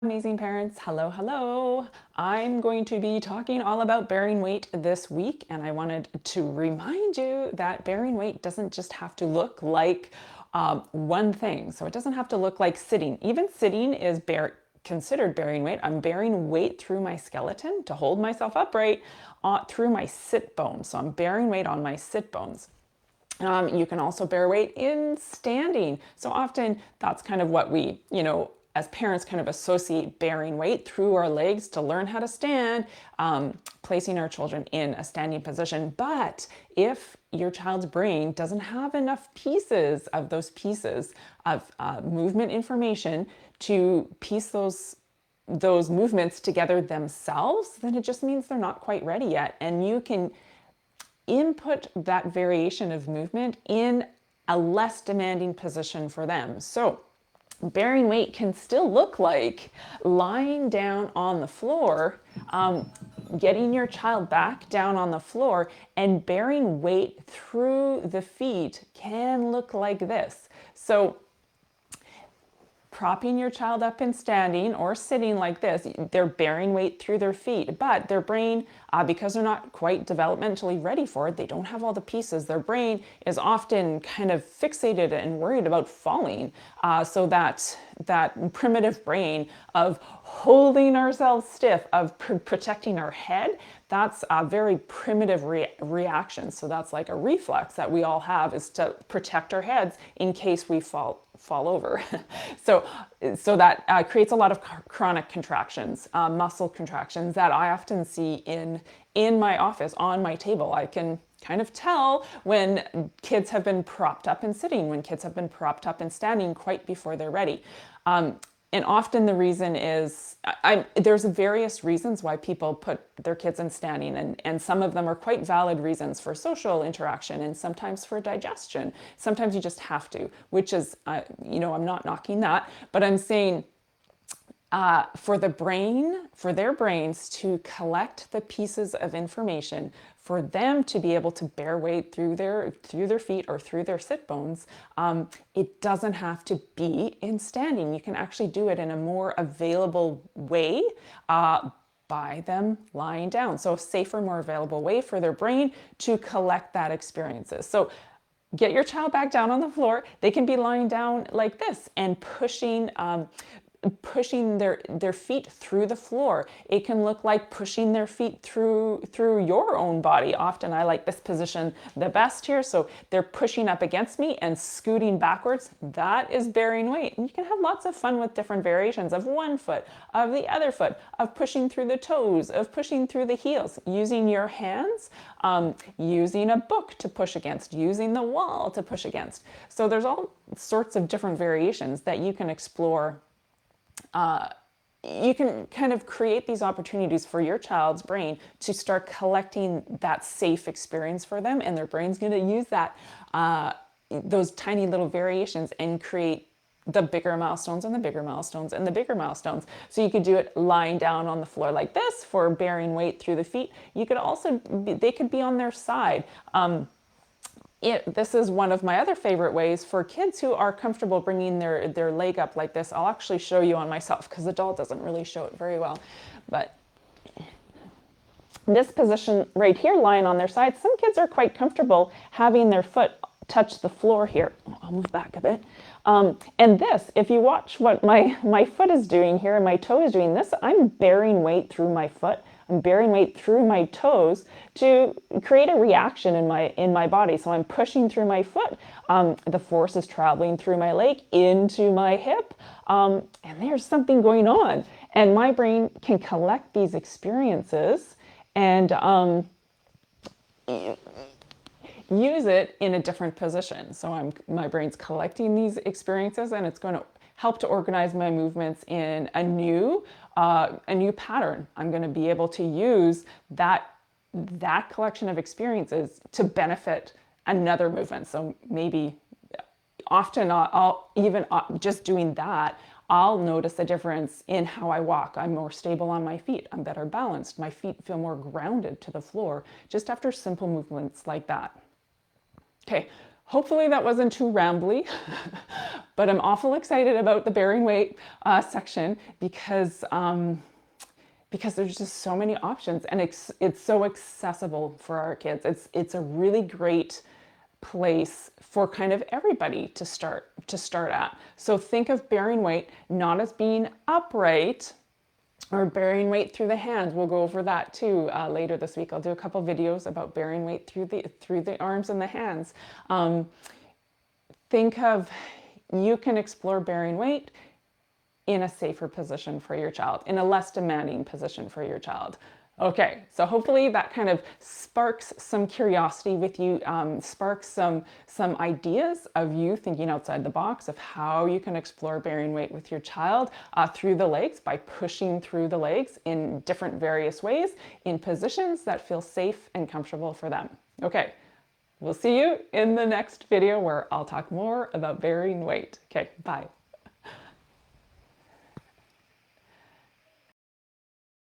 Amazing parents, hello. I'm going to be talking all about bearing weight this week, and I wanted to remind you that bearing weight doesn't just have to look like one thing. So it doesn't have to look like sitting. Even sitting is considered bearing weight. I'm bearing weight through my skeleton to hold myself upright through my sit bones. So I'm bearing weight on my sit bones. You can also bear weight in standing. So often that's kind of what we, as parents kind of associate bearing weight through our legs to learn how to stand, placing our children in a standing position. But if your child's brain doesn't have enough pieces of those pieces of movement information to piece those movements together themselves, then it just means they're not quite ready yet. And you can input that variation of movement in a less demanding position for them. So bearing weight can still look like lying down on the floor, getting your child back down on the floor, and bearing weight through the feet can look like this. So propping your child up and standing or sitting like this, they're bearing weight through their feet, but their brain, because they're not quite developmentally ready for it, they don't have all the pieces. Their brain is often kind of fixated and worried about falling. So that primitive brain of holding ourselves stiff, of protecting our head, that's a very primitive reaction. So that's like a reflex that we all have, is to protect our heads in case we fall over. so that creates a lot of chronic contractions, muscle contractions that I often see in my office on my table. I can kind of tell when kids have been propped up and sitting, when kids have been propped up and standing quite before they're ready. And often the reason is, there's various reasons why people put their kids in standing, and some of them are quite valid reasons for social interaction and sometimes for digestion. Sometimes you just have to, which is, I'm not knocking that, but I'm saying for their brains to collect the pieces of information, for them to be able to bear weight through their feet or through their sit bones, it doesn't have to be in standing. You can actually do it in a more available way by them lying down. So a safer, more available way for their brain to collect that experiences. So get your child back down on the floor. They can be lying down like this and pushing their feet through the floor. It can look like pushing their feet through your own body. Often I like this position the best here. So they're pushing up against me and scooting backwards. That is bearing weight. And you can have lots of fun with different variations of one foot, of the other foot, of pushing through the toes, of pushing through the heels, using your hands, using a book to push against, using the wall to push against. So there's all sorts of different variations that you can explore. You can kind of create these opportunities for your child's brain to start collecting that safe experience for them, and their brain's going to use that those tiny little variations and create the bigger milestones and the bigger milestones and the bigger milestones. So you could do it lying down on the floor like this for bearing weight through the feet. You could also, they could be on their side. This is one of my other favorite ways for kids who are comfortable bringing their leg up like this. I'll actually show you on myself because the doll doesn't really show it very well. But this position right here, lying on their side, some kids are quite comfortable having their foot touch the floor here. I'll move back a bit. And this, if you watch what my foot is doing here and my toe is doing this, I'm bearing weight through my foot. I'm bearing weight through my toes to create a reaction in my body. So I'm pushing through my foot. The force is traveling through my leg into my hip. And there's something going on. And my brain can collect these experiences and use it in a different position. So my brain's collecting these experiences, and it's going to help to organize my movements in a new pattern. I'm going to be able to use that collection of experiences to benefit another movement. So maybe often I'll even just doing that, I'll notice a difference in how I walk. I'm more stable on my feet. I'm better balanced. My feet feel more grounded to the floor just after simple movements like that. Okay, Hopefully that wasn't too rambly, but I'm awful excited about the bearing weight section because there's just so many options, and it's so accessible for our kids. It's a really great place for kind of everybody to start at. So think of bearing weight not as being upright or bearing weight through the hands. We'll go over that too later this week. I'll do a couple videos about bearing weight through the arms and the hands. Think of, you can explore bearing weight in a safer position for your child, in a less demanding position for your child. Okay, so hopefully that kind of sparks some curiosity with you, sparks some ideas of you thinking outside the box of how you can explore bearing weight with your child through the legs, by pushing through the legs in different various ways, in positions that feel safe and comfortable for them. Okay, we'll see you in the next video where I'll talk more about bearing weight. Okay, bye.